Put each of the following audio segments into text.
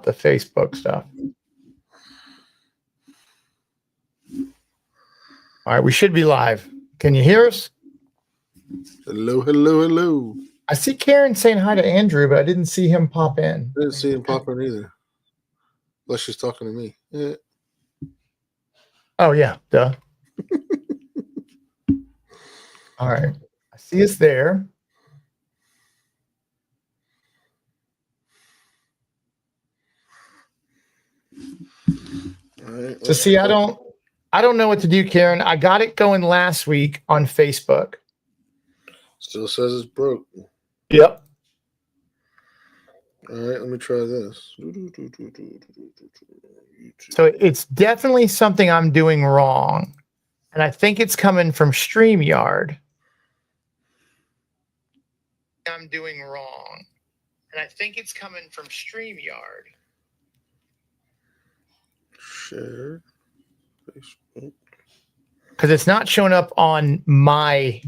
the Facebook stuff. All right, we should be live. Can you hear us? Hello, hello, hello. I see Karen saying hi to Andrew, but I didn't see him pop in. I didn't see him pop in either. Unless she's talking to me. Yeah. Oh, yeah, duh. All right. I see us there. All right. So see, I don't know what to do, Karen. I got it going last week on Facebook. Still says it's broke. Yep. All right, let me try this. So it's definitely something I'm doing wrong. And I think it's coming from StreamYard. I'm doing wrong. And I think it's coming from StreamYard. Share Facebook. Because it's not showing up on my...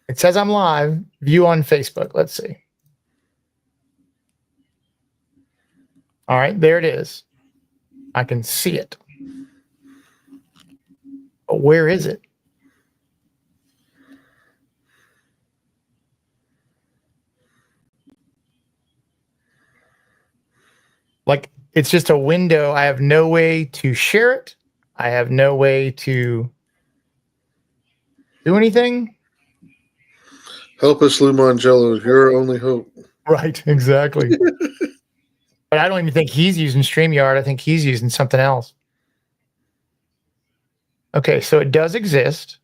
It says I'm live. View on Facebook. Let's see. All right, there it is. I can see it. But where is it? Like, it's just a window. I have no way to share it. I have no way to do anything. Help us, Lou Mongello. Your only hope. Right, exactly. But I don't even think he's using StreamYard. I think he's using something else. Okay, so it does exist.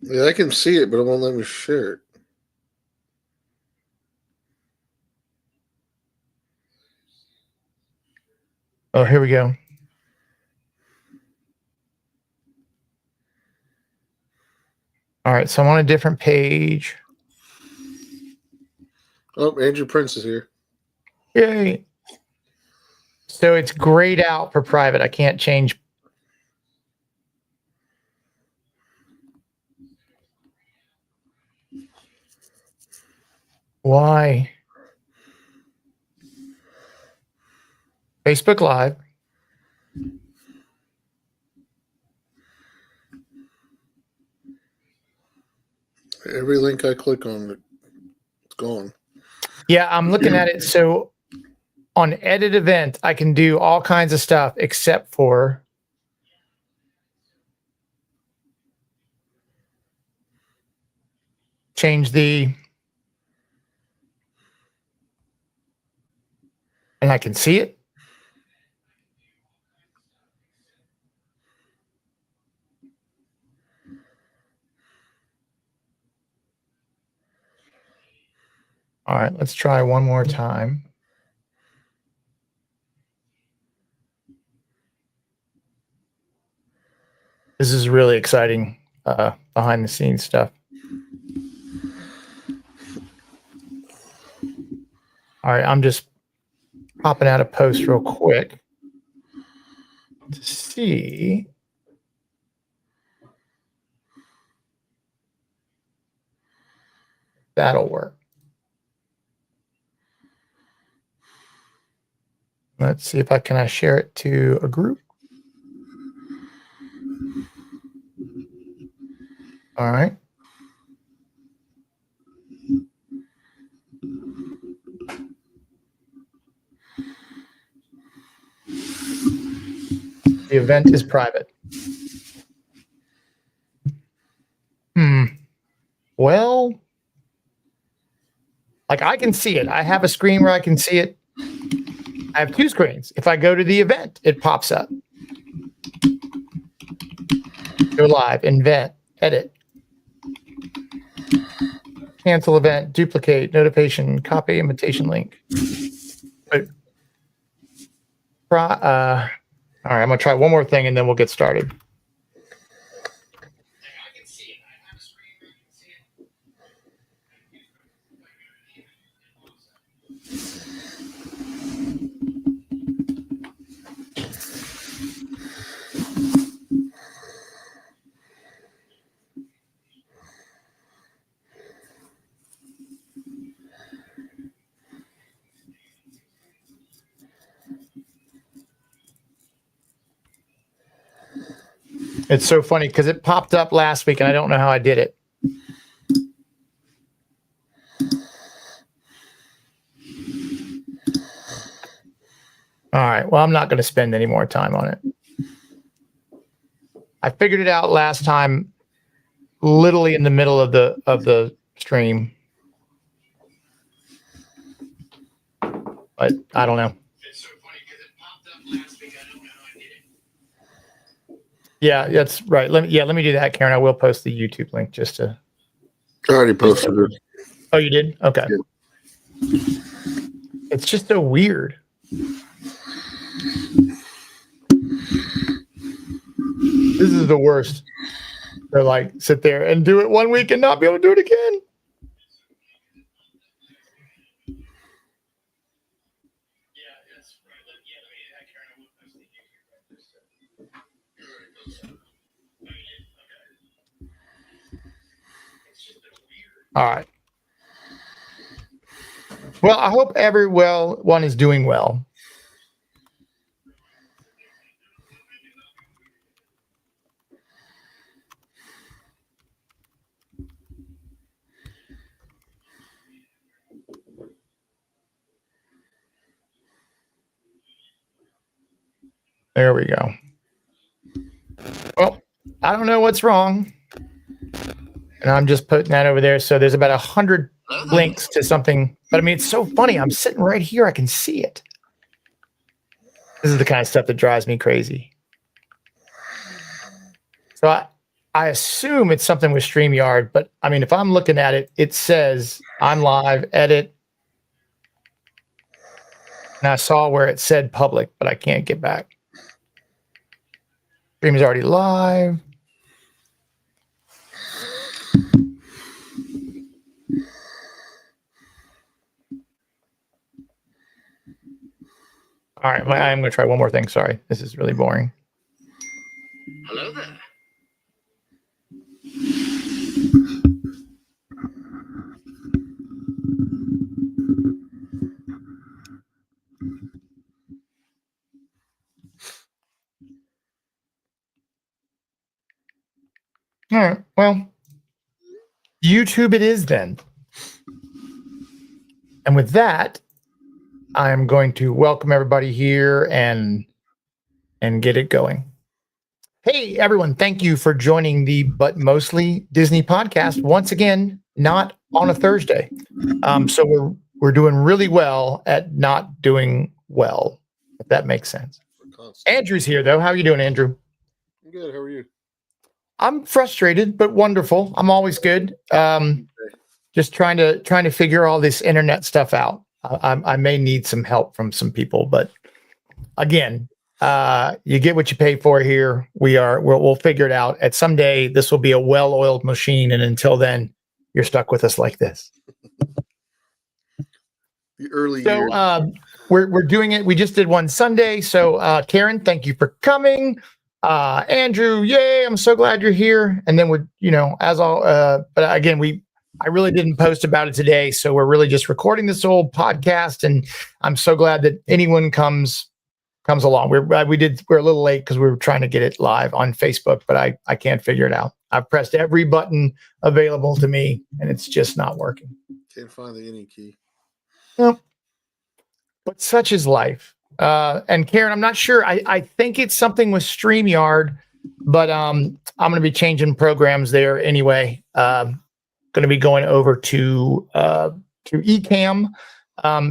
Yeah, I can see it, but it won't let me share it. Oh, here we go. All right, so I'm on a different page. Oh, Andrew Prince is here. Yay. So it's grayed out for private. I can't change. Why? Facebook Live. Every link I click on, it's gone. Yeah, I'm looking at it. So on edit event, I can do all kinds of stuff except for change the, and I can see it. All right, let's try one more time. This is really exciting behind the scenes stuff. All right, I'm just popping out a post real quick to see. That'll work. Let's see if I can share it to a group. All right. The event is private. Well, like I can see it. I have a screen where I can see it. I have two screens. If I go to the event, it pops up. Go live, invent, edit. Cancel event, duplicate, notification, copy, invitation link. All right, I'm going to try one more thing and then we'll get started. It's so funny because it popped up last week and I don't know how I did it. All right. Well, I'm not going to spend any more time on it. I figured it out last time, literally in the middle of the stream. But I don't know. It's so funny because it popped up last week. I don't know how I did it. Yeah, that's right. Let me do that, Karen. I will post the YouTube link just to. I already posted it. Oh, you did? Okay. Yeah. It's just so weird. This is the worst. They're like, sit there and do it one week and not be able to do it again. All right. Well, I hope everyone is doing well. There we go. Well, I don't know what's wrong. And I'm just putting that over there. So there's about 100 links to something. But I mean, it's so funny. I'm sitting right here. I can see it. This is the kind of stuff that drives me crazy. So I assume it's something with StreamYard. But I mean, if I'm looking at it, it says I'm live, edit. And I saw where it said public, but I can't get back. Stream is already live. All right, I'm going to try one more thing. Sorry, this is really boring. Hello there. All right, well, YouTube it is then. And with that, I'm going to welcome everybody here and get it going. Hey, everyone. Thank you for joining the But Mostly Disney podcast. Once again, not on a Thursday. So we're doing really well at not doing well, if that makes sense. Andrew's here, though. How are you doing, Andrew? I'm good. How are you? I'm frustrated, but wonderful. I'm always good. Just trying to figure all this internet stuff out. I may need some help from some people, but again, you get what you pay for here. We'll figure it out. At some day, this will be a well-oiled machine, and until then, you're stuck with us like this. The early years. We're doing it. We just did one Sunday. So Karen, thank you for coming. Andrew, yay! I'm so glad you're here. And then but again, I really didn't post about it today, so we're really just recording this old podcast, and I'm so glad that anyone comes along. We're a little late because we were trying to get it live on Facebook, but I can't figure it out. I've pressed every button available to me, and it's just not working. Can't find the any key. Nope. But such is life. And Karen, I'm not sure. I think it's something with StreamYard, but I'm going to be changing programs there anyway. Going to be going over to Ecamm.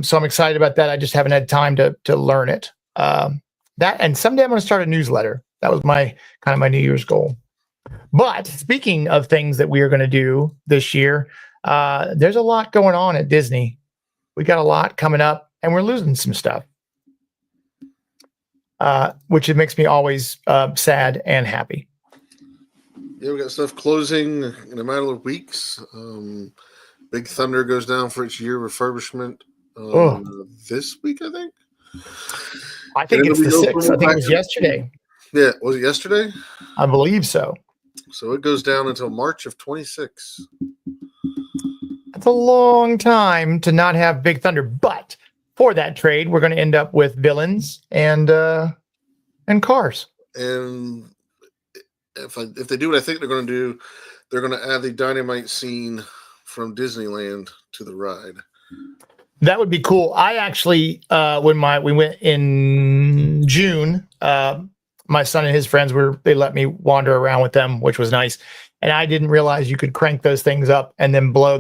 So I'm excited about that. I just haven't had time to learn it. And someday I'm going to start a newsletter. That was my New Year's goal. But speaking of things that we are going to do this year, there's a lot going on at Disney. We got a lot coming up, and we're losing some stuff, which it makes me always sad and happy. Yeah, we got stuff closing in a matter of weeks. Big Thunder goes down for its year refurbishment this week, I think. I think it's the 6th. I think it was yesterday. Yeah, was it yesterday? I believe so. So it goes down until March of 26. That's a long time to not have Big Thunder. But for that trade, we're going to end up with Villains and Cars. And if they do what I think they're going to do, they're going to add the dynamite scene from Disneyland to the ride. That would be cool. I actually, when we went in June, my son and his friends they let me wander around with them, which was nice. And I didn't realize you could crank those things up and then blow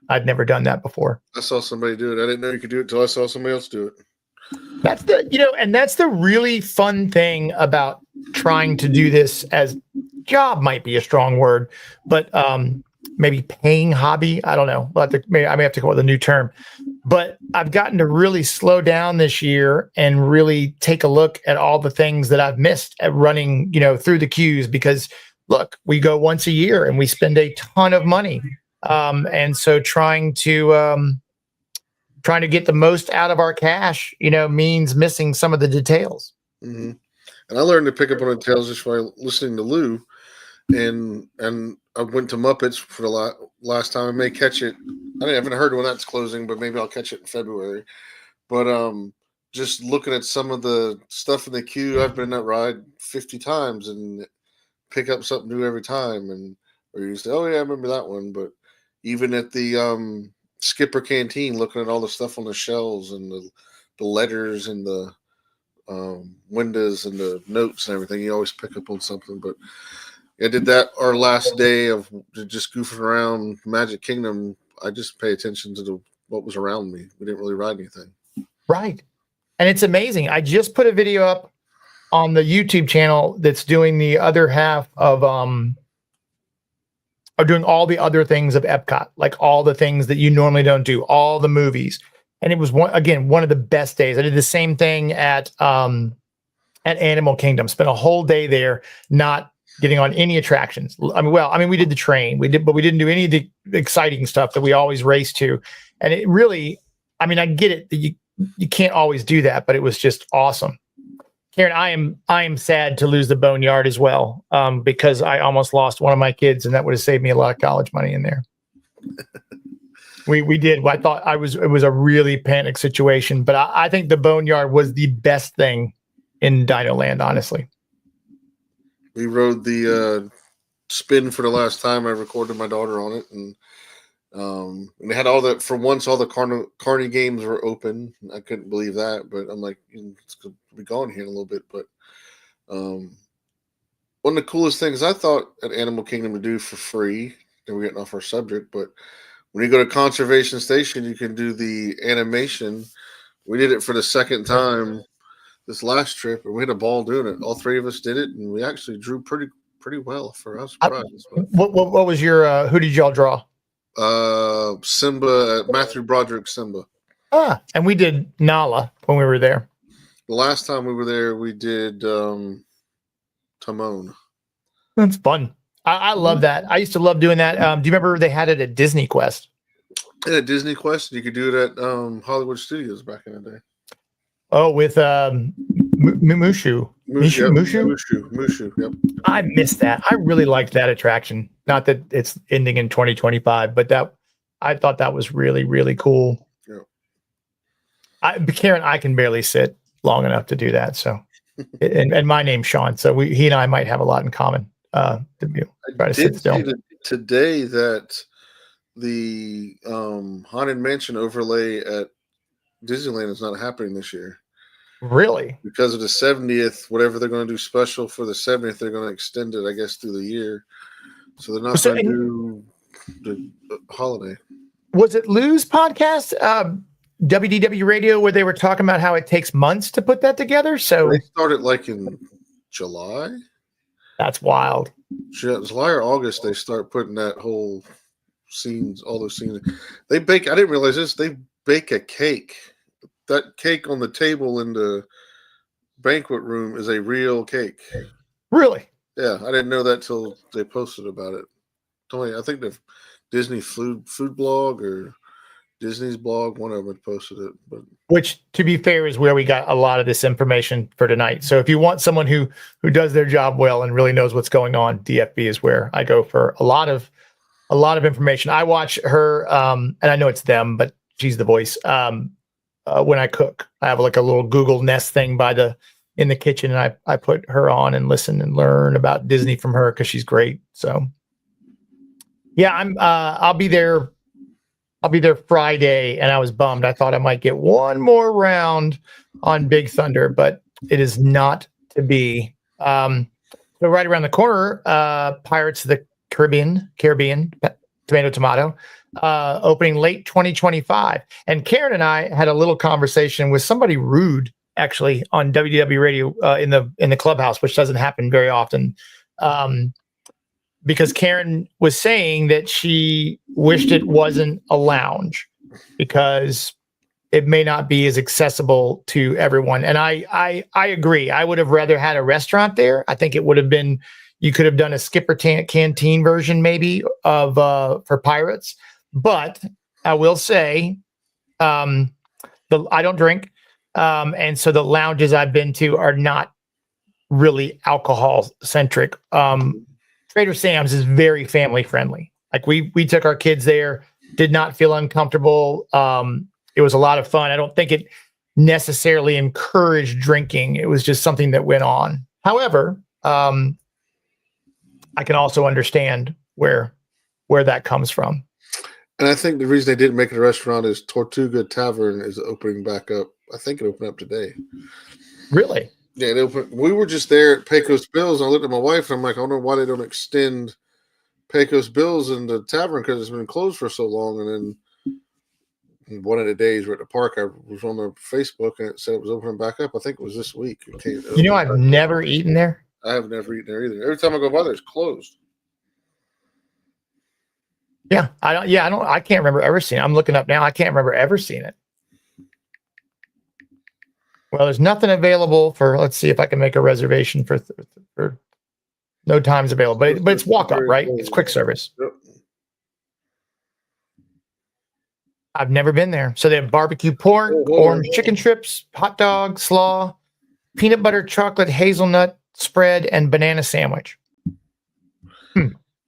I'd never done that before. I saw somebody do it. I didn't know you could do it until I saw somebody else do it. That's that's the really fun thing about trying to do this as job might be a strong word, but maybe paying hobby. I don't know. I may have to come up with a new term, but I've gotten to really slow down this year and really take a look at all the things that I've missed at running, through the queues, because look, we go once a year and we spend a ton of money. And so trying to get the most out of our cash, means missing some of the details. Mm-hmm. And I learned to pick up on details just by listening to Lou, and I went to Muppets for the last time. I may catch it. I haven't heard when that's closing, but maybe I'll catch it in February. But just looking at some of the stuff in the queue, I've been in that ride 50 times and pick up something new every time. Or you say, oh yeah, I remember that one. But even at the Skipper Canteen, looking at all the stuff on the shelves and the letters and the windows and the notes and everything, you always pick up on something. But I did that our last day of just goofing around Magic Kingdom. I just pay attention to what was around me. We didn't really ride anything. Right. And it's amazing. I just put a video up on the YouTube channel that's doing the other half of doing all the other things of Epcot, like all the things that you normally don't do, all the movies. And it was one of the best days. I did the same thing at Animal Kingdom. Spent a whole day there, not getting on any attractions. We did the train, but we didn't do any of the exciting stuff that we always race to. And it really, I get it that you can't always do that, but it was just awesome. Karen, I am sad to lose the Boneyard as well, because I almost lost one of my kids, and that would have saved me a lot of college money in there. We did. I thought it was a really panic situation, but I think the Boneyard was the best thing in Dino Land, honestly. We rode the spin for the last time. I recorded my daughter on it, and they had all that. For once, all the Carney games were open. I couldn't believe that, but I'm like, it's going to be gone here in a little bit. But one of the coolest things I thought at Animal Kingdom to do for free, and we're getting off our subject, but when you go to Conservation Station, you can do the animation. We did it for the second time this last trip, and we had a ball doing it. All three of us did it, and we actually drew pretty well for us. What was your? Who did y'all draw? Simba, Matthew Broderick Simba. And we did Nala when we were there. The last time we were there, we did Timon. That's fun. I love that. I used to love doing that. Do you remember they had it at Disney Quest? At Disney Quest, you could do it at Hollywood Studios back in the day. Oh, with Mushu. Mushu, yep. I missed that. I really liked that attraction. Not that it's ending in 2025, but I thought that was really, really cool. Yeah. Karen, I can barely sit long enough to do that. So, and my name's Sean, so he and I might have a lot in common. To try to sit still. Today that the Haunted Mansion overlay at Disneyland is not happening this year. Really? Because of the 70th, whatever they're going to do special for the 70th, they're going to extend it, I guess, through the year. So they're not going to do the holiday. Was it Lou's podcast, WDW Radio, where they were talking about how it takes months to put that together? So they started like in July. That's wild. July or August, they start putting that whole scenes, all those scenes. They bake. I didn't realize this. They bake a cake. That cake on the table in the banquet room is a real cake. Really? Yeah, I didn't know that till they posted about it. I think the Disney food blog or Disney's blog, one of them had posted it. But which, to be fair, is where we got a lot of this information for tonight. So if you want someone who does their job well and really knows what's going on, DFB is where I go for a lot of information. I watch her, and I know it's them, but she's the voice. When I cook, I have like a little Google Nest thing by the in the kitchen, and I put her on and listen and learn about Disney from her because she's great. So yeah, I'll be there. I'll be there Friday, and I was bummed. I thought I might get one more round on Big Thunder, but it is not to be. So right around the corner, Pirates of the Caribbean, tomato, opening late 2025. And Karen and I had a little conversation with somebody rude, actually, on WDW Radio in the clubhouse, which doesn't happen very often. Because Karen was saying that she wished it wasn't a lounge because it may not be as accessible to everyone. And I agree. I would have rather had a restaurant there. I think it would have been, you could have done a Skipper canteen version maybe of for Pirates. But I will say, I don't drink. And so the lounges I've been to are not really alcohol centric. Trader Sam's is very family friendly. Like we took our kids there, did not feel uncomfortable. It was a lot of fun. I don't think it necessarily encouraged drinking. It was just something that went on. However, I can also understand where that comes from. And I think the reason they didn't make it a restaurant is Tortuga Tavern is opening back up. I think it opened up today. Really? Yeah, it opened. We were just there at Pecos Bills, and I looked at my wife, and I'm like, I wonder why they don't extend Pecos Bills in the tavern because it's been closed for so long. And then one of the days we're at the park, I was on their Facebook, and it said it was opening back up. I think it was this week. I've never eaten there. I have never eaten there either. Every time I go by there, it's closed. Yeah, I can't remember ever seeing it. I'm looking up now. I can't remember ever seeing it. Well, there's nothing available for, let's see if I can make a reservation for no times available, but it's walk up, right? It's quick service. Yep. I've never been there. So they have barbecue pork, orange chicken strips, hot dog, slaw, peanut butter, chocolate, hazelnut spread, and banana sandwich.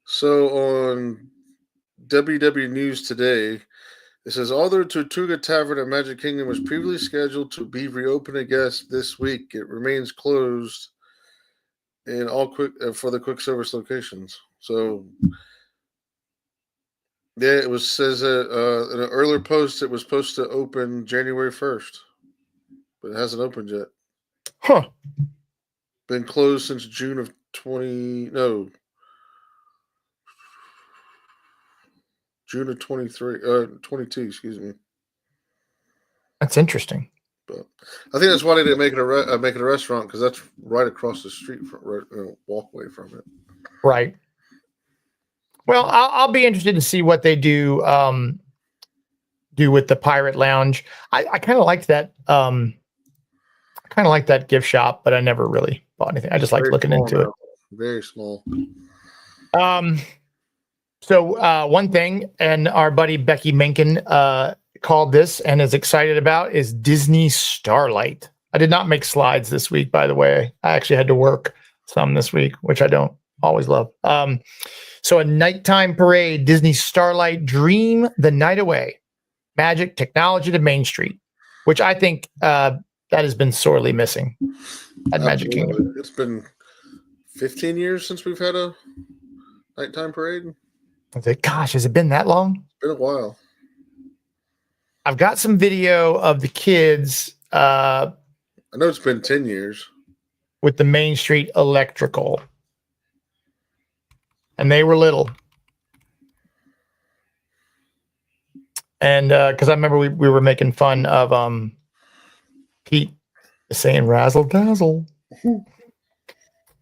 So on WW News today, it says, although Tortuga Tavern at Magic Kingdom was previously scheduled to be reopened again this week, it remains closed in all for the quick service locations. So, yeah, it says in an earlier post it was supposed to open January 1st, but it hasn't opened yet. Huh. Been closed since June of 22, excuse me. That's interesting. But I think that's why they didn't make it a restaurant, because that's right across the street from walkway from it. Right. Well, I'll be interested to see what they do with the Pirate Lounge. I kind of liked that. Gift shop, but I never really bought anything. I just like looking into it. Very small. So one thing, and our buddy Becky Menken called this and is excited about, is Disney Starlight. I did not make slides this week, by the way. I actually had to work some this week, which I don't always love. So a nighttime parade, Disney Starlight, Dream the Night Away, Magic Technology to Main Street, which I think that has been sorely missing at Magic Kingdom. It's been 15 years since we've had a nighttime parade. I think, gosh, has it been that long? It's been a while. I've got some video of the kids. I know it's been 10 years. With the Main Street Electrical. And they were little. And because I remember we were making fun of Pete saying razzle dazzle.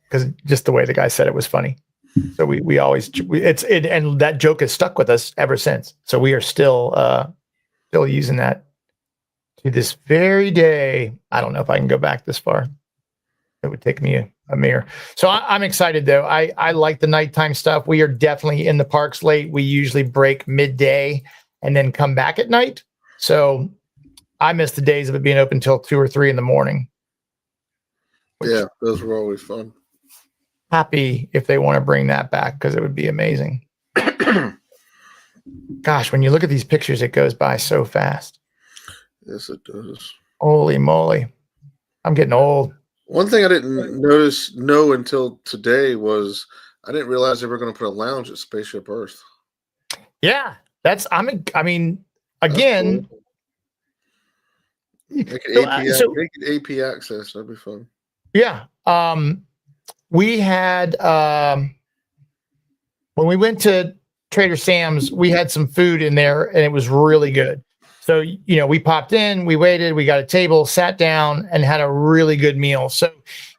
Because just the way the guy said it was funny. So we always and that joke has stuck with us ever since. So we are still using that to this very day. I don't know if I can go back this far. It would take me a mirror. So I'm excited though. I like the nighttime stuff. We are definitely in the parks late. We usually break midday and then come back at night. So I miss the days of it being open till 2 or 3 in the morning. Yeah, those were always fun. Happy if they want to bring that back, because it would be amazing. Gosh, when you look at these pictures, it goes by so fast. Yes, it does. Holy moly. I'm getting old. One thing I didn't know until today was I didn't realize they were going to put a lounge at Spaceship Earth. Yeah, I mean, That's again, cool. Make it so, make it AP access. That'd be fun. yeah. We had when we went to Trader Sam's, we had some food in there and it was really good. So, we popped in, we waited, we got a table, sat down, and had a really good meal. So,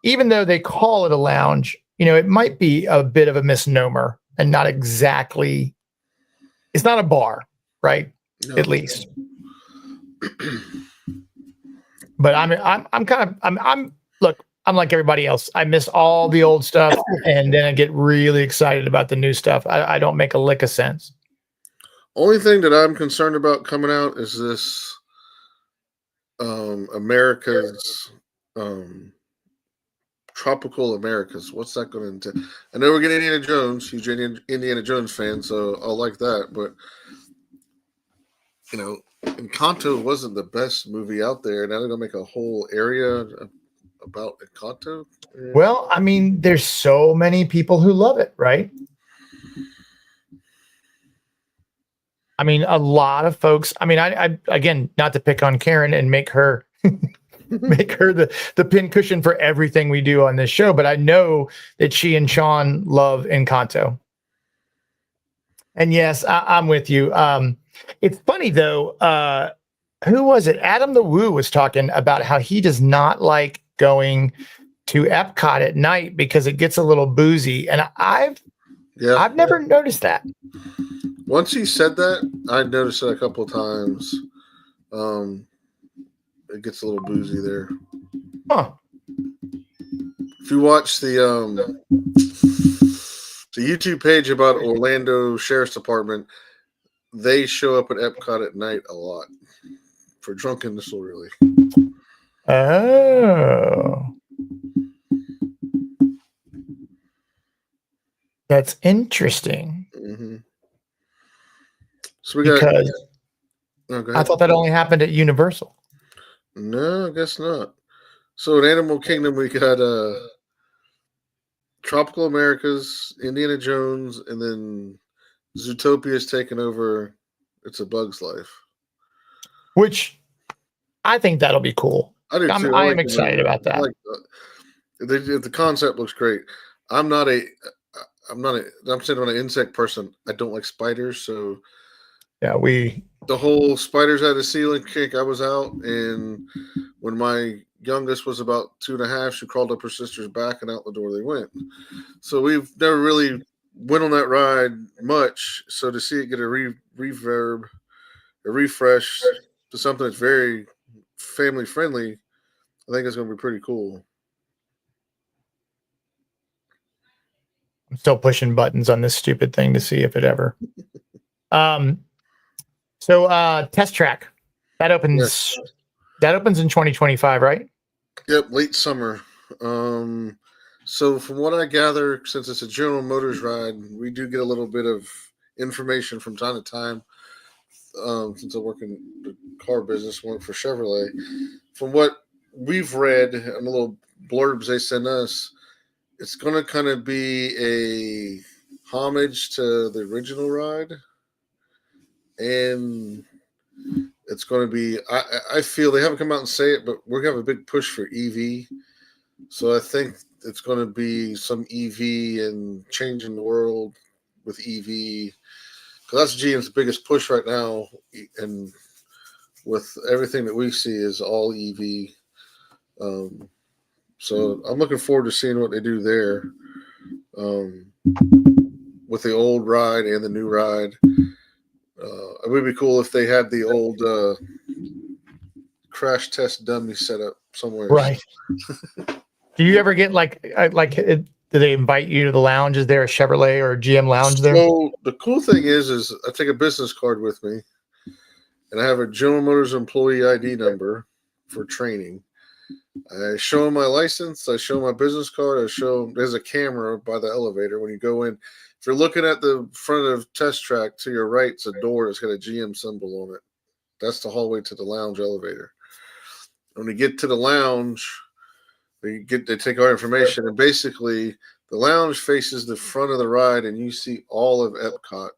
even though they call it a lounge, it might be a bit of a misnomer and not exactly, it's not a bar, right? No. At least. But I'm look, I'm like everybody else. I miss all the old stuff and then I get really excited about the new stuff. I don't make a lick of sense. Only thing that I'm concerned about coming out is this America's Tropical Americas. What's that going to entail? I know we're getting Indiana Jones, huge Indiana Jones fan, so I'll like that. But Encanto wasn't the best movie out there. Now they're gonna make a whole area about Encanto. Well, I mean, there's so many people who love it, right? I mean, a lot of folks. I mean, I again, not to pick on Karen and make her the pin cushion for everything we do on this show, but I know that she and Sean love Encanto. And yes, I'm with you. It's funny though. Who was it? Adam the Woo was talking about how he does not like going to Epcot at night because it gets a little boozy, and I've never noticed that. Once he said that, I noticed it a couple of times. It gets a little boozy there. Huh. If you watch the YouTube page about Orlando Sheriff's Department, they show up at Epcot at night a lot for drunkenness, really. Oh. That's interesting. Mm-hmm. So we got. Because I thought that only happened at Universal. No, I guess not. So in Animal Kingdom, we got Tropical Americas, Indiana Jones, and then Zootopia's taken over It's a Bug's Life. Which I think that'll be cool. I do too. I am excited about that. The concept looks great. I'm sitting on an insect person. I don't like spiders, so yeah, the whole spiders out of the ceiling kick. I was out, and when my youngest was about 2.5, she crawled up her sister's back, and out the door they went. So we've never really went on that ride much. So to see it get a refresh to something that's very family friendly, I think it's going to be pretty cool. I'm still pushing buttons on this stupid thing to see if it ever. So Test Track that opens. Yes. That opens in 2025, right? Yep, late summer. So from what I gather, since it's a General Motors ride, we do get a little bit of information from time to time. Since I work in the car business, work for Chevrolet. From what we've read and the little blurbs they send us, it's going to kind of be a homage to the original ride. And it's going to be, I feel they haven't come out and say it, but we're going to have a big push for EV. So I think it's going to be some EV and changing the world with EV. Because that's GM's biggest push right now. And with everything that we see is all EV. So I'm looking forward to seeing what they do there with the old ride and the new ride. It would be cool if they had the old crash test dummy set up somewhere. Right. Do you ever get do they invite you to the lounge? Is there a Chevrolet or a GM lounge there? So the cool thing is I take a business card with me, and I have a General Motors employee ID number for training. I show them my license. I show them my business card. I show them there's a camera by the elevator when you go in. If you're looking at the front of Test Track, to your right, it's a door that's got a GM symbol on it. That's the hallway to the lounge elevator. When you get to the lounge, They take our information, and basically the lounge faces the front of the ride, and you see all of Epcot.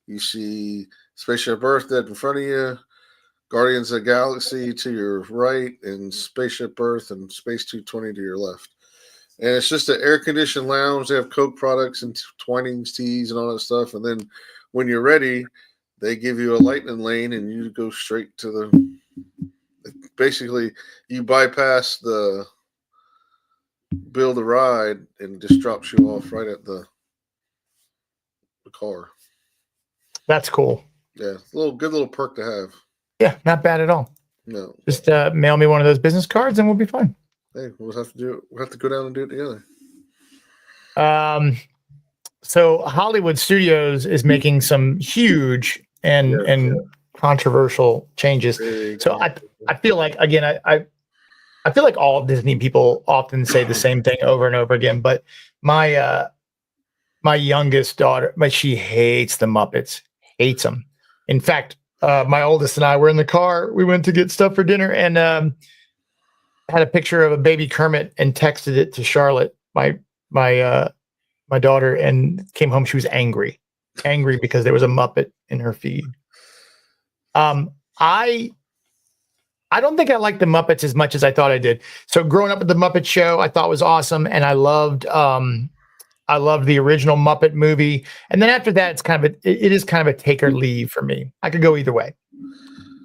You see Spaceship Earth dead in front of you, Guardians of the Galaxy to your right, and Spaceship Earth and Space 220 to your left. And it's just an air-conditioned lounge. They have Coke products and Twinings teas and all that stuff. And then when you're ready, they give you a lightning lane, and you go straight to the. Basically, you bypass the build a ride, and just drops you off right at the car. That's cool. Yeah, good little perk to have. Yeah, not bad at all. No, Just mail me one of those business cards and we'll be fine. hey, we'll have to do it. We'll have to go down and do it together. So Hollywood Studios is making some huge and controversial changes. So I feel like, again, I feel like all Disney people often say the same thing over and over again, but my youngest daughter, she hates the Muppets, hates them. In fact, my oldest and I were in the car. We went to get stuff for dinner and had a picture of a baby Kermit and texted it to Charlotte, my daughter, and came home. She was angry because there was a Muppet in her feed. I don't think I like the Muppets as much as I thought I did. So growing up with the Muppet Show, I thought was awesome, and I loved the original Muppet movie. And then after that, it is kind of a take or leave for me. I could go either way.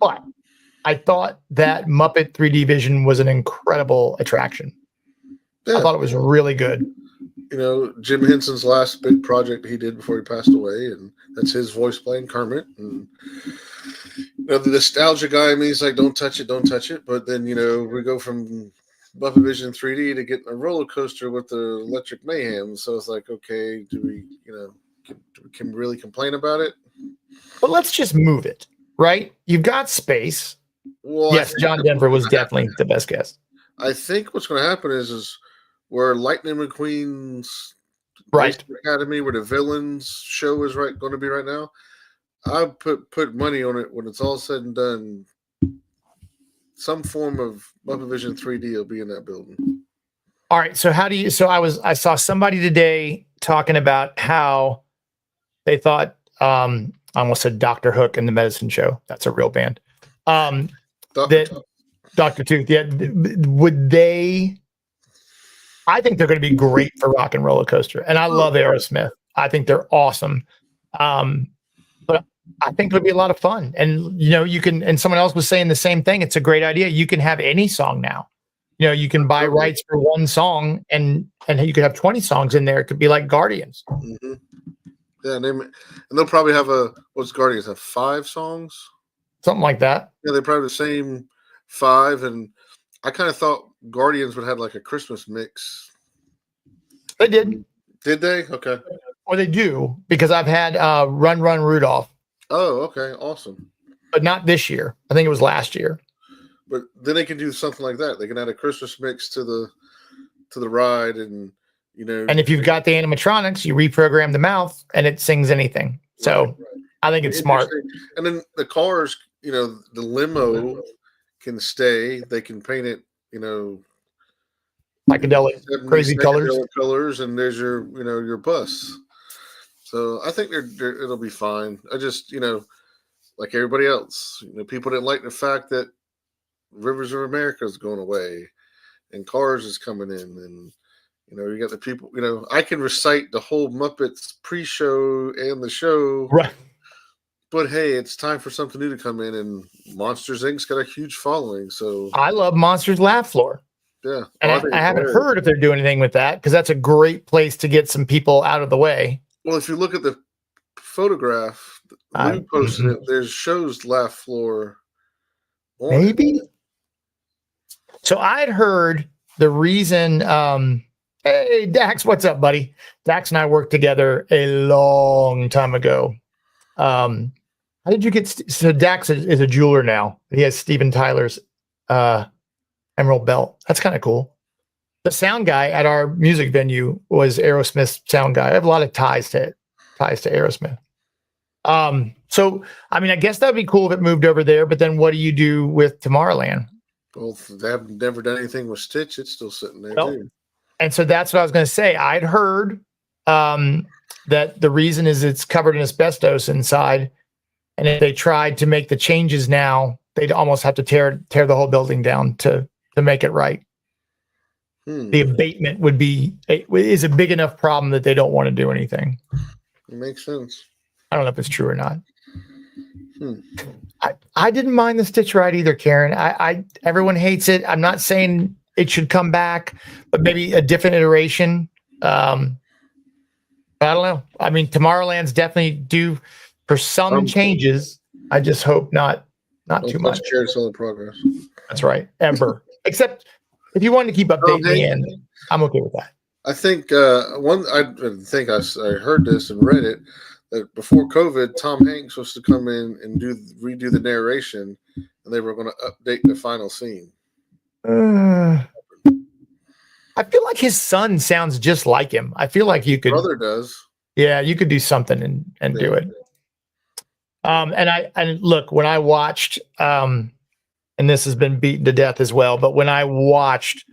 But I thought that Muppet 3D Vision was an incredible attraction. Yeah. I thought it was really good. You know, Jim Henson's last big project he did before he passed away, and that's his voice playing Kermit. And you know, the nostalgia guy, I mean, he's like, don't touch it. But then, you know, we go from Muppet Vision 3D to get a roller coaster with the Electric Mayhem. So it's like, okay, do we, you know, can we really complain about it? But let's just move it, right? You've got space. Well, Yes, John Denver was definitely the best guest. I think what's going to happen is where Lightning McQueen's Right. Academy, where the villains show is going to be right now. I put money on it when it's all said and done. Some form of Muppet Vision 3D will be in that building. All right. So I saw somebody today talking about how they thought, I almost said Dr. Hook and the Medicine Show. That's a real band. Dr. Tooth. Yeah. I think they're going to be great for Rock and Roller Coaster. And I love Aerosmith. I think they're awesome. But I think it'll be a lot of fun. And, you know, and someone else was saying the same thing. It's a great idea. You can have any song now. You know, you can buy rights for one song and you could have 20 songs in there. It could be like Guardians. Mm-hmm. Yeah. And they'll probably have what's Guardians have 5 songs? Something like that. Yeah. They probably have the same 5. And I kind of thought Guardians would have like a Christmas mix. They did. Did they? Okay. Or they do, because I've had Run Run Rudolph. Oh, okay. Awesome. But not this year. I think it was last year. But then they can do something like that. They can add a Christmas mix to the ride, and you know. And if you've got the animatronics, you reprogram the mouth and it sings anything. So right. I think it's smart. And then the cars, you know, the limo can stay. They can paint it, you know, psychedelic, crazy colors, and there's your bus. So I think it'll be fine. I just, you know, like everybody else, you know, people didn't like the fact that Rivers of America is going away and Cars is coming in, and you know, you got the people, you know, I can recite the whole Muppets pre-show and the show. Right. But hey, it's time for something new to come in, and Monsters Inc.'s got a huge following. So I love Monsters Laugh Floor. Yeah. And I haven't heard if they're doing anything with that, because that's a great place to get some people out of the way. Well, if you look at the photograph, Lou posted it, there's shows Laugh Floor on maybe it. So I'd heard the reason hey Dax, what's up, buddy? Dax and I worked together a long time ago. How did you get so Dax is a jeweler now. He has Steven Tyler's Emerald Belt. That's kind of cool. The sound guy at our music venue was Aerosmith's sound guy. I have a lot of ties to Aerosmith. So I mean, I guess that'd be cool if it moved over there, but then what do you do with Tomorrowland? Well, if they have never done anything with Stitch, it's still sitting there Nope. too. And so that's what I was going to say. I'd heard that the reason is it's covered in asbestos inside. And if they tried to make the changes now, they'd almost have to tear the whole building down to make it right. The abatement is a big enough problem that they don't want to do anything. It makes sense. I don't know if it's true or not. I didn't mind the Stitch ride either, Karen. Everyone hates it. I'm not saying it should come back, but maybe a different iteration. I don't know. I mean, Tomorrowland's definitely due for some changes. I just hope not too much. Shared solid progress. That's right. Ever. Except if you wanted to keep updating me, and I'm okay with that. I think I heard this and read it that before COVID, Tom Hanks was to come in and redo the narration, and they were going to update the final scene. I feel like his son sounds just like him. I feel like you could. Brother does. Yeah, you could do something and do it. And look, when I watched, and this has been beaten to death as well, but when I watched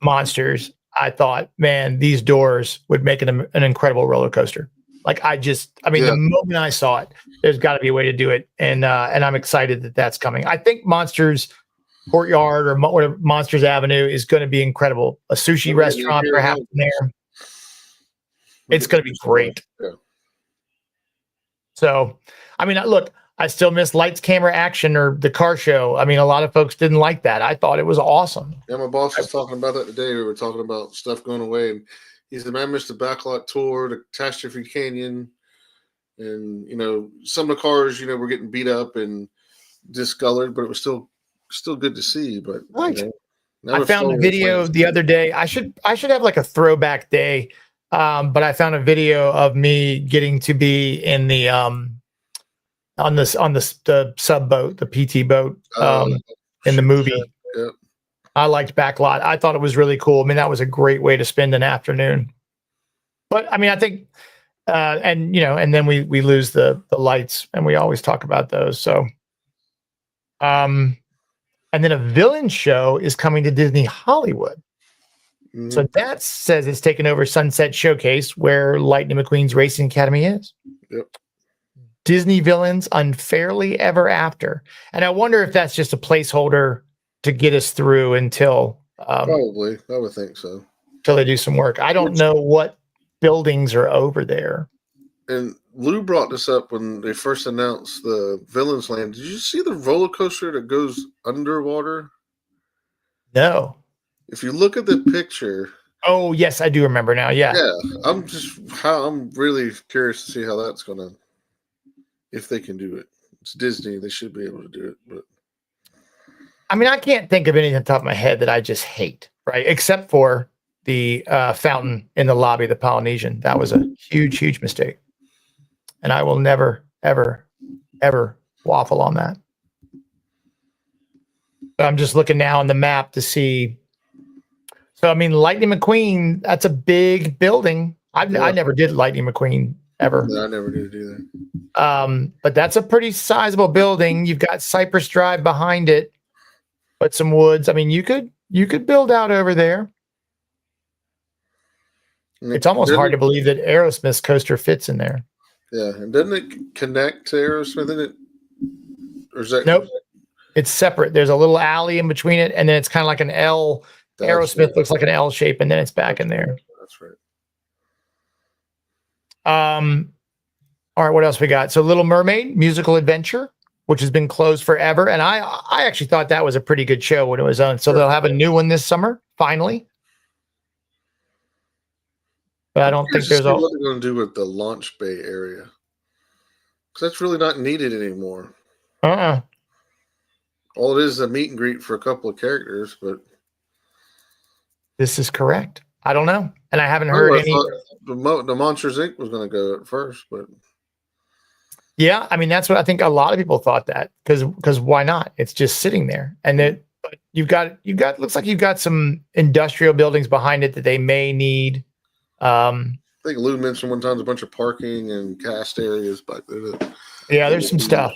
Monsters, I thought, man, these doors would make it an incredible roller coaster. The moment I saw it, there's got to be a way to do it, and I'm excited that that's coming. I think Monsters Courtyard or whatever, Monsters Avenue is going to be incredible. A sushi restaurant perhaps in there. It's going to be great. Yeah. So, I mean, look, I still miss Lights, Camera, Action or the car show. I mean, a lot of folks didn't like that. I thought it was awesome. Yeah, my boss was talking about that today. We were talking about stuff going away, and he said, "Man, I missed the backlot tour, the Catastrophe Canyon, and some of the cars, were getting beat up and discolored, but it was still good to see." But right, I found a video the other day. I should have like a throwback day. But I found a video of me getting to be in the on the sub boat, the PT boat, in the movie. Yep. I liked Backlot. I thought it was really cool. I mean, that was a great way to spend an afternoon. But I mean, I think, and then we lose the lights, and we always talk about those. So, and then a villain show is coming to Disney Hollywood. Mm-hmm. So that says it's taken over Sunset Showcase, where Lightning McQueen's Racing Academy is. Yep. Disney Villains Unfairly Ever After. And I wonder if that's just a placeholder to get us through until probably. I would think so. Until they do some work. I don't know what buildings are over there. And Lou brought this up when they first announced the Villains Land. Did you see the roller coaster that goes underwater? No. If you look at the picture. Oh, yes, I do remember now. Yeah. Yeah. I'm really curious to see how that's gonna, if they can do it. It's Disney, they should be able to do it. But I mean, I can't think of anything on top of my head that I just hate, right? Except for the fountain in the lobby of the Polynesian. That was a huge, huge mistake. And I will never, ever, ever waffle on that. But I'm just looking now on the map to see. So, I mean, Lightning McQueen, that's a big building. I never did Lightning McQueen ever. No, I never did either. But that's a pretty sizable building. You've got Cypress Drive behind it, but some woods. I mean, you could build out over there. It's almost hard to believe that Aerosmith's coaster fits in there. Yeah, and doesn't it connect to Aerosmith in it? Or is that nope? It's separate. There's a little alley in between it, and then it's kind of like an L. Aerosmith looks like an L shape, and then it's back in there. That's right. All right, what else we got? So Little Mermaid Musical Adventure, which has been closed forever. And I actually thought that was a pretty good show when it was on. So they'll have a new one this summer, finally. But I don't think there's what they're going to do with the launch bay area. Because that's really not needed anymore. All it is a meet and greet for a couple of characters, but this is correct. I don't know. And I haven't heard any. The Monsters Inc. was going to go at first, but yeah, I mean, that's what I think a lot of people thought that because why not? It's just sitting there. And then but you've got looks like you've got some industrial buildings behind it that they may need. I think Lou mentioned one time a bunch of parking and cast areas back there. Yeah, there's some stuff.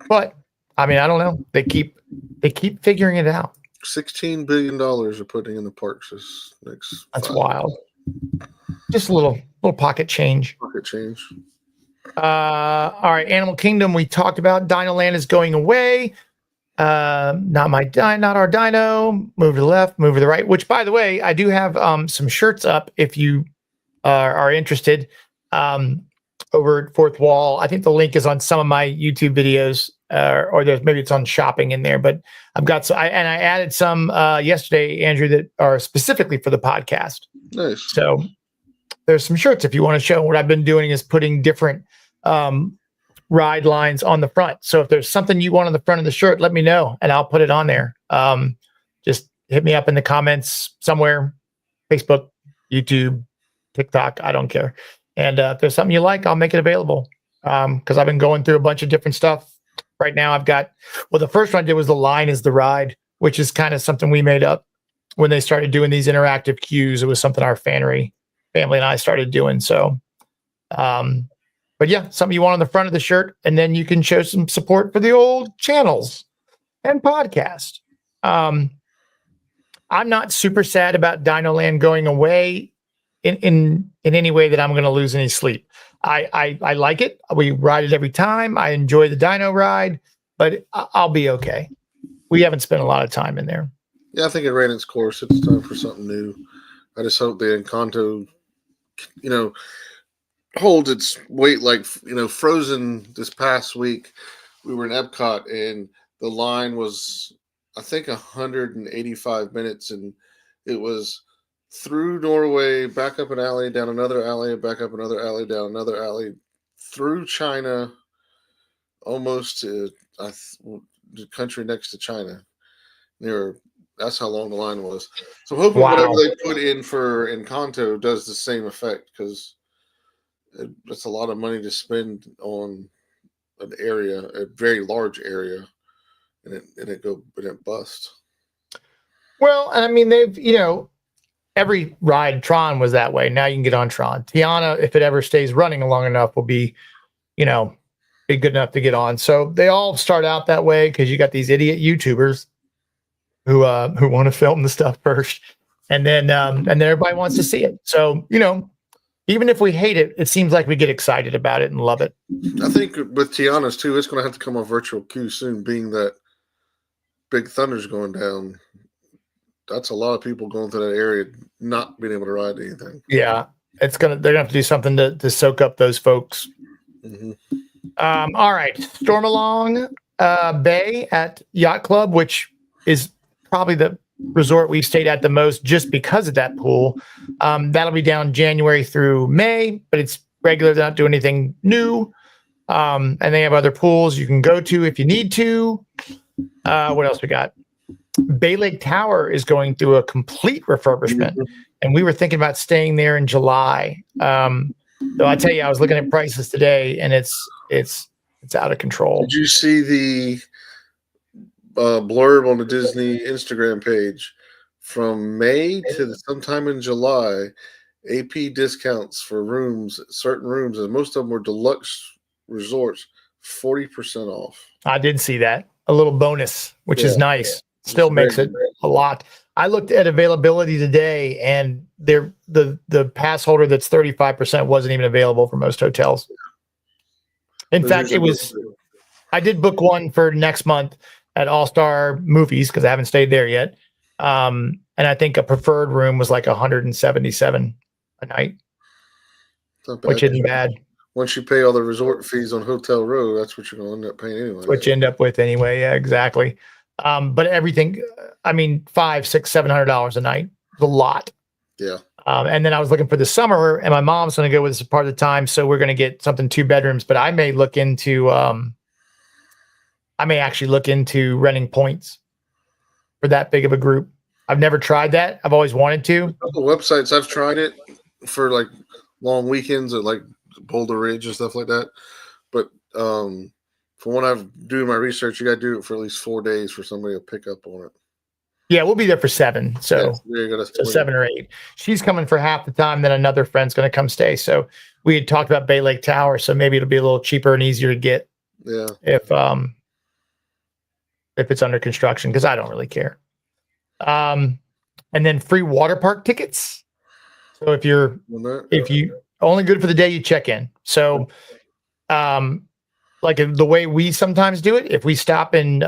But I mean, I don't know. They keep figuring it out. $16 billion are putting in the parks this next. That's 5 wild. Just a little pocket change. Pocket change. All right, Animal Kingdom we talked about. Dino Land is going away. Not our dino. Move to the left, move to the right. Which, by the way, I do have some shirts up if you are interested. Over at Fourth Wall, I think the link is on some of my YouTube videos, or there's maybe it's on shopping in there. But I've got I added some yesterday, Andrew, that are specifically for the podcast. Nice. So there's some shirts if you want to show. What I've been doing is putting different ride lines on the front. So if there's something you want on the front of the shirt, let me know and I'll put it on there. Just hit me up in the comments somewhere, Facebook, YouTube, TikTok. I don't care. And if there's something you like, I'll make it available. Because I've been going through a bunch of different stuff. Right now I've got, the first one I did was The Line is the Ride, which is kind of something we made up when they started doing these interactive cues. It was something our family and I started doing. So, but yeah, something you want on the front of the shirt, and then you can show some support for the old channels and podcast. I'm not super sad about Dino Land going away in any way that I'm going to lose any sleep. I like it. We ride it every time. I enjoy the dino ride, but I'll be okay. We haven't spent a lot of time in there. Yeah, I think it ran its course. It's time for something new. I just hope the Encanto, holds its weight. Like, Frozen this past week, we were in Epcot and the line was, I think, 185 minutes, and it was through Norway, back up an alley, down another alley, back up another alley, down another alley, through China, almost to the country next to China. That's how long the line was. So hoping whatever they put in for Encanto does the same effect, because it's a lot of money to spend on an area, a very large area, and it bust. Well, and I mean, they've, every ride Tron was that way. Now you can get on Tron. Tiana, if it ever stays running long enough, will be, be good enough to get on. So they all start out that way because you got these idiot YouTubers who want to film the stuff first, and then everybody wants to see it. So even if we hate it, it seems like we get excited about it and love it. I think with Tiana's too, it's going to have to come on virtual queue soon, being that Big Thunder's going down. That's a lot of people going through that area not being able to ride anything. Yeah, they're gonna have to do something to soak up those folks. Mm-hmm. All right, Stormalong Bay at Yacht Club, which is probably the resort we've stayed at the most just because of that pool. That'll be down January through May, but it's regular. They're not doing anything new. And they have other pools you can go to if you need to. What else we got? Bay Lake Tower is going through a complete refurbishment, and we were thinking about staying there in July. Though I tell you, I was looking at prices today, and it's out of control. Did you see the blurb on the Disney Instagram page from May to sometime in July? AP discounts for rooms, certain rooms, and most of them were deluxe resorts, 40% off. I did see that. A little bonus, which is nice. Still makes it a lot. I looked at availability today, and the pass holder that's 35% wasn't even available for most hotels. In fact, I did book one for next month at All Star Movies because I haven't stayed there yet. And I think a preferred room was like 177 a night, which isn't bad. Once you pay all the resort fees on Hotel Row, that's what you're going to end up paying anyway. That's what you end up with anyway. Yeah, exactly. But everything, I mean, $500, $600, $700 a night is a lot. Yeah. And then I was looking for the summer, and my mom's going to go with us part of the time, so we're going to get something 2 bedrooms. But I may look into, renting points for that big of a group. I've never tried that. I've always wanted to. A couple websites I've tried it for like long weekends or like Boulder Ridge and stuff like that. But for when I'm doing my research, you got to do it for at least 4 days for somebody to pick up on it. Yeah, we'll be there for 7. So, so 7 or 8. She's coming for half the time. Then another friend's going to come stay. So we had talked about Bay Lake Tower. So maybe it'll be a little cheaper and easier to get. Yeah. If if it's under construction, because I don't really care. And then free water park tickets. So if you only good for the day you check in. So, like the way we sometimes do it, if we stop in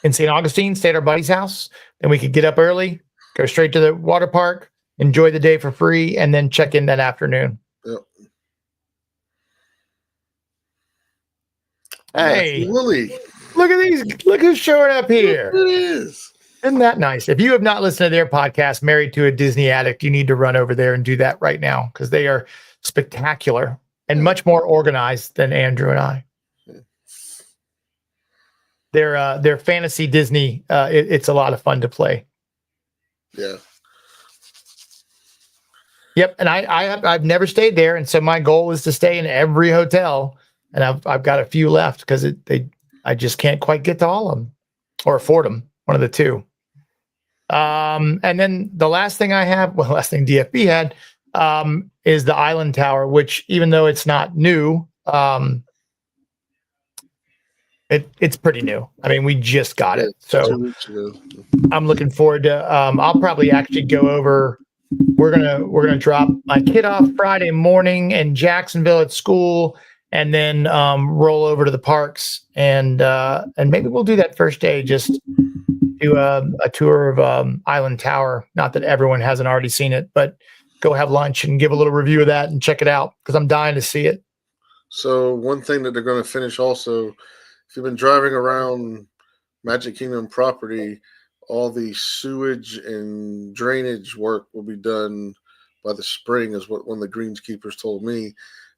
St. Augustine, stay at our buddy's house, then we could get up early, go straight to the water park, enjoy the day for free, and then check in that afternoon. Yep. Hey, Willie, look at these! Look who's showing up here. it is. Isn't that nice? If you have not listened to their podcast, Married to a Disney Addict, you need to run over there and do that right now because they are spectacular and much more organized than Andrew and I. Their fantasy Disney, it's a lot of fun to play. Yeah. Yep, and I've never stayed there, and so my goal is to stay in every hotel, and I've got a few left because I just can't quite get to all of them or afford them, one of the two. And then the last thing last thing DFB had is the Island Tower, which even though it's not new, it's pretty new. I mean, we just got it, 2 so weeks ago. I'm looking forward to. I'll probably actually go over. We're gonna drop my kid off Friday morning in Jacksonville at school, and then roll over to the parks, and maybe we'll do that first day. Just do a tour of Island Tower. Not that everyone hasn't already seen it, but go have lunch and give a little review of that and check it out because I'm dying to see it. So one thing that they're going to finish also, if you've been driving around Magic Kingdom property, all the sewage and drainage work will be done by the spring, is what one of the greenskeepers told me.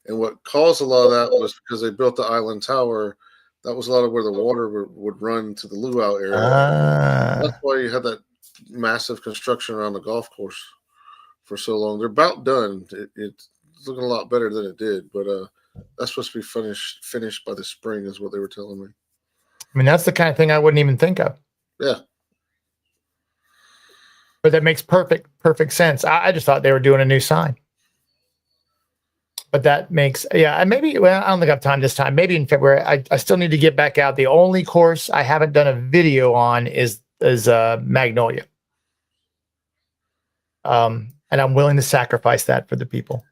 And what caused a lot of that was because they built the Island Tower. That was a lot of where the water would run to the luau area. That's why you had that massive construction around the golf course for so long. They're about done. It's looking a lot better than it did, but that's supposed to be finished by the spring, is what they were telling me. I mean, that's the kind of thing I wouldn't even think of. Yeah. But that makes perfect sense. I just thought they were doing a new sign. But that makes, and maybe, well, I don't think I have time this time. Maybe in February. I still need to get back out. The only course I haven't done a video on is Magnolia. And I'm willing to sacrifice that for the people.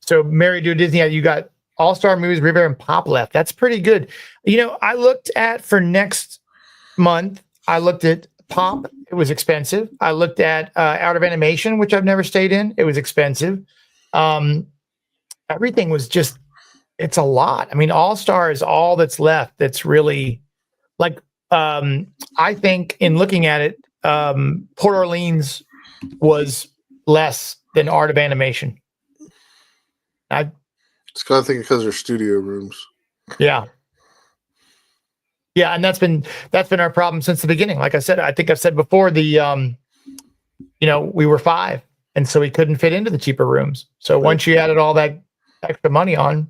So Married to a Disney, you got All-Star Movies, River and Pop left. That's pretty good. You know, I looked at for next month, I looked at Pop. It was expensive. I looked at Out of Animation, which I've never stayed in. It was expensive. Everything was just, it's a lot. I mean, All-Star is all that's left. That's really like, I think in looking at it, Port Orleans was less than Art of Animation. It's kind of thinking because they're studio rooms. Yeah, and that's been our problem since the beginning. Like I said, I think I've said before, we were 5, and so we couldn't fit into the cheaper rooms. So once you added all that extra money on,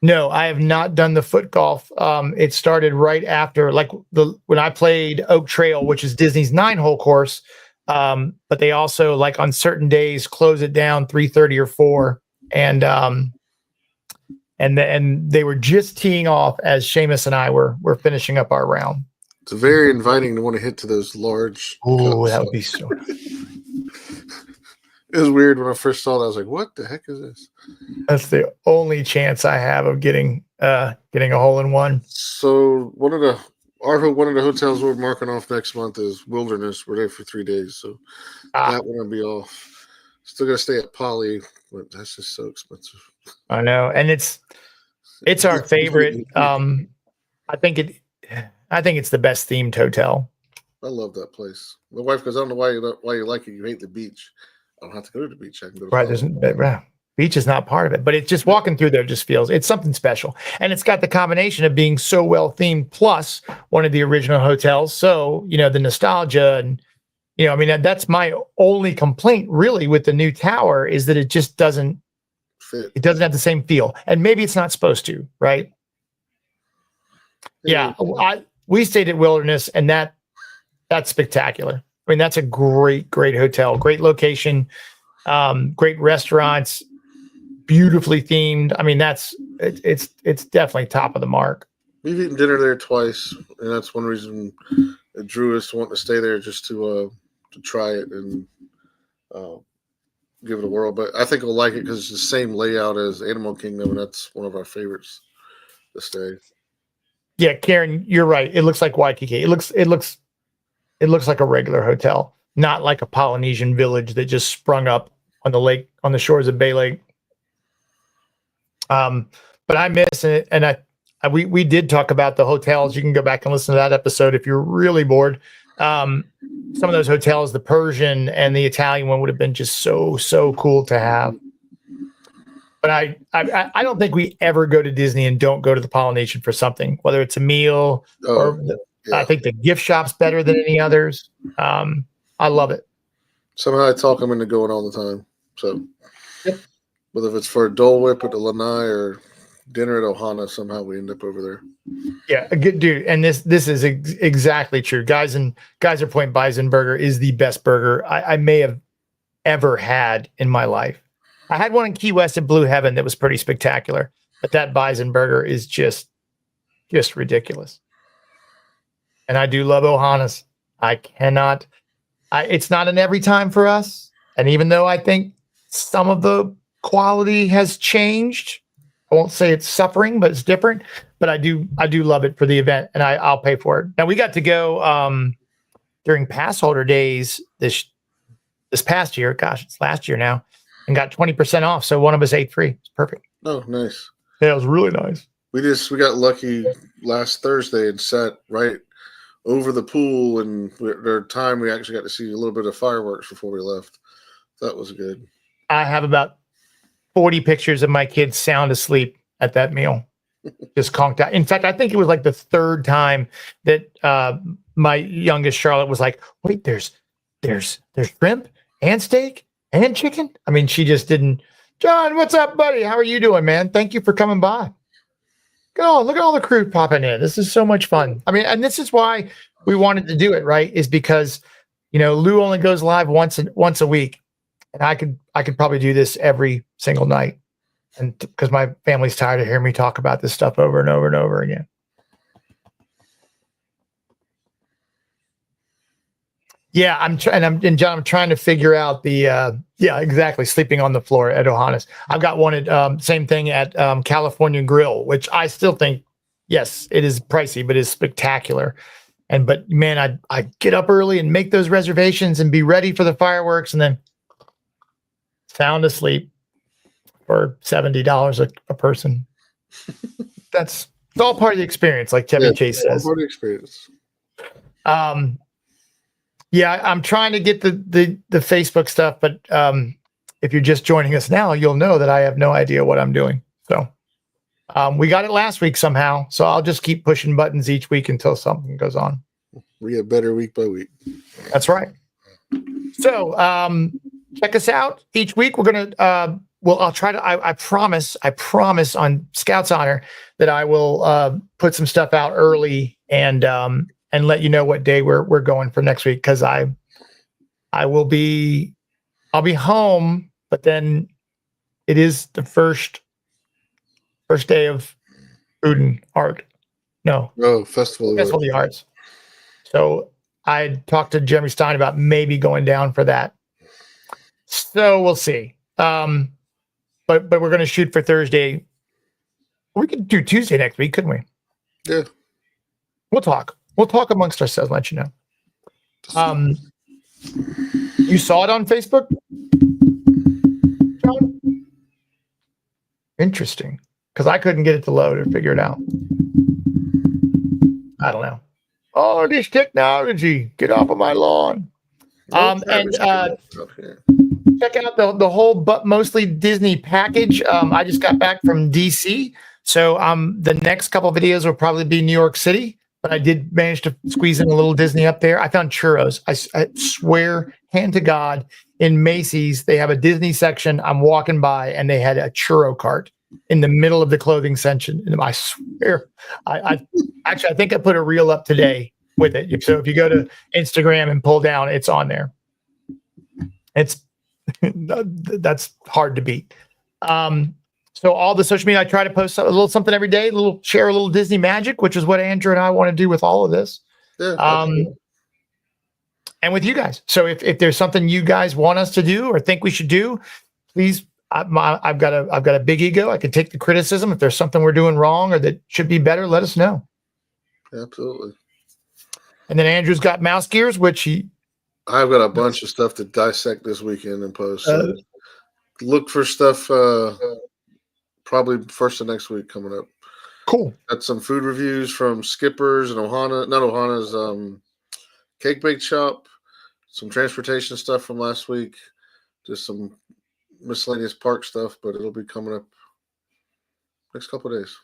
no, I have not done the foot golf. It started right after, like when I played Oak Trail, which is Disney's 9-hole course. But they also, like on certain days, close it down 3:30 or 4. And they were just teeing off as Seamus and I were finishing up our round. It's very inviting to want to hit to those large. Oh, that would be so nice. It was weird when I first saw that. I was like, "What the heck is this?" That's the only chance I have of getting a hole in one. So one of the hotels we're marking off next month is Wilderness. We're there for 3 days, so that one will be off. Still gonna stay at Poly, but that's just so expensive. I know, and it's our favorite. I think it's the best themed hotel. I love that place. My wife goes, "I don't know why you like it. You hate the beach." I don't have to go to the beach. I can go to Right, beach is not part of it, but it's just walking through there just feels it's something special, and it's got the combination of being so well themed plus one of the original hotels. So the nostalgia and. I mean, that's my only complaint really with the new tower is that it just doesn't fit. It doesn't have the same feel. And maybe it's not supposed to, right? Yeah. We stayed at Wilderness and that's spectacular. I mean, that's a great hotel, great location, great restaurants, beautifully themed. I mean, it's definitely top of the mark. We've eaten dinner there twice, and that's one reason that drew us to want to stay there, just to try it and uh, give it a whirl. But I think we'll like it because it's the same layout as Animal Kingdom, and that's one of our favorites to stay. Yeah, Karen, you're right. It looks like Waikiki. It looks like a regular hotel, not like a Polynesian village that just sprung up on the lake, on the shores of Bay Lake. But I miss it, and we did talk about the hotels. You can go back and listen to that episode if you're really bored. Some of those hotels, the Persian and the Italian one, would have been just so cool to have. But I don't think we ever go to Disney and don't go to the Polynesian for something, whether it's a meal or I think the gift shop's better than any others. I love it. Somehow I talk them into going all the time. So whether it's for a Dole Whip at the Lanai or dinner at Ohana, somehow we end up over there. Yeah, a good dude. And this is exactly true. Geyser Point Bison Burger is the best burger I may have ever had in my life. I had one in Key West at Blue Heaven that was pretty spectacular, but that Bison Burger is just ridiculous. And I do love Ohana's. It's not an every time for us. And even though I think some of the quality has changed, I won't say it's suffering, but it's different. But I do love it for the event, and I'll pay for it. Now we got to go during pass holder days this past year. Gosh, it's last year now, and got 20% off. So one of us ate free. It's perfect. Oh, nice. Yeah, it was really nice. We got lucky last Thursday and sat right over the pool, and our time we actually got to see a little bit of fireworks before we left. That was good. I have about 40 pictures of my kids sound asleep at that meal, just conked out. In fact, I think it was like the third time that my youngest Charlotte was like, "Wait, there's shrimp and steak and chicken." I mean, she just didn't. John, what's up, buddy? How are you doing, man? Thank you for coming by. Look at all the crew popping in. This is so much fun. I mean, and this is why we wanted to do it, right? Is because, Lou only goes live once a week, and I could probably do this every single night, and because my family's tired of hearing me talk about this stuff over and over and over again. Yeah, I'm trying to figure out the exactly, sleeping on the floor at Ohana's. I've got one at same thing at California Grill, which I still think, yes, it is pricey, but it's spectacular. But man, I get up early and make those reservations and be ready for the fireworks, and then sound asleep for $70 a person. It's all part of the experience, like Chevy Chase says. Part of the experience. Yeah, I'm trying to get the Facebook stuff, but if you're just joining us now, you'll know that I have no idea what I'm doing. So we got it last week somehow, so I'll just keep pushing buttons each week until something goes on. We get better week by week. That's right. So check us out each week. We're gonna I'll try to. I promise on Scout's honor that I will put some stuff out early and let you know what day we're going for next week, because I'll be home, but then it is the first day of Uden Art. No. Oh, Festival of the Arts. So I talked to Jeremy Stein about maybe going down for that. So we'll see. But we're going to shoot for Thursday. We could do Tuesday next week, couldn't we? Yeah. We'll talk amongst ourselves, let you know. You saw it on Facebook, John? Interesting, because I couldn't get it to load or figure it out. I don't know. Oh, this technology! Get off of my lawn. And check out the whole but mostly Disney package. I just got back from DC, so the next couple of videos will probably be New York City. But I did manage to squeeze in a little Disney up there. I found churros. I swear, hand to God, in Macy's, they have a Disney section. I'm walking by, and they had a churro cart in the middle of the clothing section. And I swear, I think I put a reel up today with it. So if you go to Instagram and pull down, it's on there. That's hard to beat. So all the social media, I try to post a little something every day, share a little Disney magic, which is what Andrew and I want to do with all of this. Yeah. And with you guys. So if there's something you guys want us to do or think we should do, please. I've got a big ego. I can take the criticism. If there's something we're doing wrong or that should be better, let us know. Absolutely. And then Andrew's got mouse gears, which I've got a bunch of stuff to dissect this weekend and post. So look for stuff probably first of next week coming up. Cool. Got some food reviews from Skipper's and Ohana's Cake Bake Shop, some transportation stuff from last week, just some miscellaneous park stuff, but it'll be coming up next couple of days.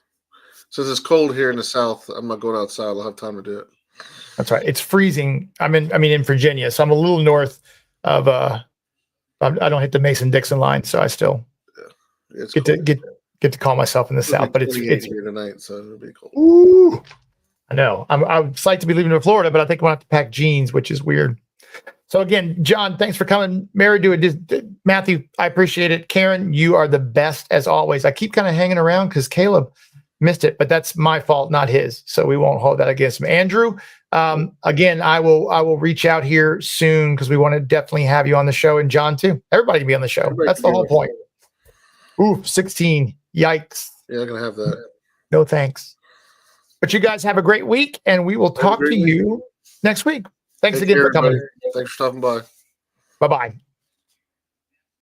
Since it's cold here in the South, I'm not going outside. I'll have time to do it. That's right. It's freezing. in Virginia, so I'm a little north of. I don't hit the Mason-Dixon line, so I still get to call myself in the South. But it's here tonight, so it'll be cold. Ooh, I know. I'm psyched to be leaving to Florida, but I think I'm gonna have to pack jeans, which is weird. So again, John, thanks for coming. Mary, Matthew, I appreciate it. Karen, you are the best as always. I keep kind of hanging around because Caleb missed it, but that's my fault, not his. So we won't hold that against him. Andrew, again, I will reach out here soon because we want to definitely have you on the show, and John too. Everybody can be on the show. That's the whole point. Ooh, 16. Yikes. Yeah, I'm gonna have that. No thanks. But you guys have a great week, and we will talk to you next week. Thanks again for coming. Thanks for stopping by. Bye-bye.